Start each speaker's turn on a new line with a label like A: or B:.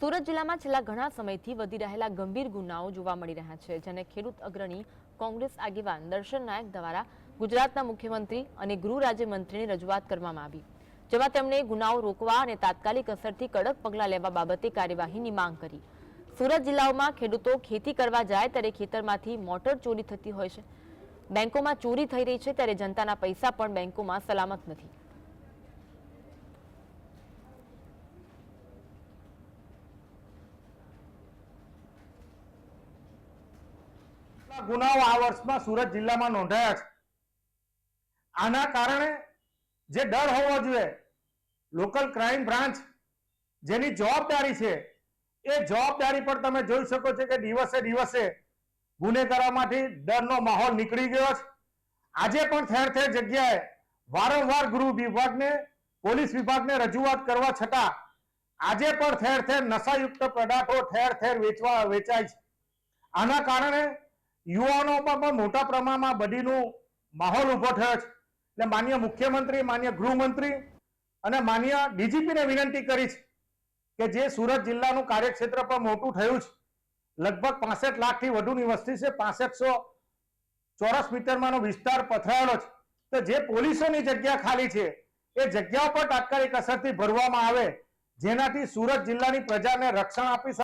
A: સુરત જિલ્લામાં છેલ્લા ઘણા સમયથી વધી રહેલા ગંભીર ગુનાઓ જોવા મળી રહ્યા છે, જેને ખેડૂત અગ્રણી કોંગ્રેસ આગેવાન દર્શન નાયક દ્વારા ગુજરાતના મુખ્યમંત્રી અને ગૃહ રાજ્યમંત્રીને રજૂઆત કરવામાં આવી, જેમાં તેમણે ગુનાઓ રોકવા અને તાત્કાલિક અસરથી કડક પગલાં લેવા બાબતે કાર્યવાહીની માંગ કરી। સુરત જિલ્લામાં ખેડૂતો ખેતી કરવા જાય ત્યારે ખેતરમાંથી મોટર ચોરી થતી હોય છે, બેંકોમાં ચોરી થઈ રહી છે, ત્યારે જનતાના પૈસા પણ બેંકોમાં સલામત નથી।
B: ગુનાઓ આ વર્ષમાં સુરત જિલ્લામાં નોંધાયા છે। આના કારણે જે ડર હોવો જોઈએ, લોકલ ક્રાઇમ બ્રાન્ચ જેની જવાબદારી છે, એ જવાબદારી પર તમે જોઈ શકો છો કે દિવસે દિવસે ગુનેગારોમાંથી ડરનો માહોલ નીકળી ગયો છે। આજે પણ ઠેર ઠેર જગ્યાએ વારંવાર ગૃહ વિભાગને, પોલીસ વિભાગને રજૂઆત કરવા છતાં આજે પણ ઠેર ઠેર નશાયુક્ત પદાર્થો ઠેર ઠેર વેચાય છે। આના કારણે યુવાનોમાં પણ મોટા પ્રમાણમાં બદીનો માહોલ ઉભો થયો છે। એટલે માનનીય મુખ્યમંત્રી, માનનીય ગૃહમંત્રી અને માનનીય ડીજીપીને વિનંતી કરી છે કે જે સુરત જિલ્લાનું કાર્યક્ષેત્ર પણ મોટું થયું છે, લગભગ 65 લાખથી વધુની વસ્તી છે, 6500 ચોરસ મીટરમાંનો વિસ્તાર પથરાયેલો છે, તો જે પોલીસોની જગ્યા ખાલી છે એ જગ્યાઓ પર તાત્કાલિક અસરથી ભરવામાં આવે, જેનાથી સુરત જિલ્લાની પ્રજાને રક્ષણ આપી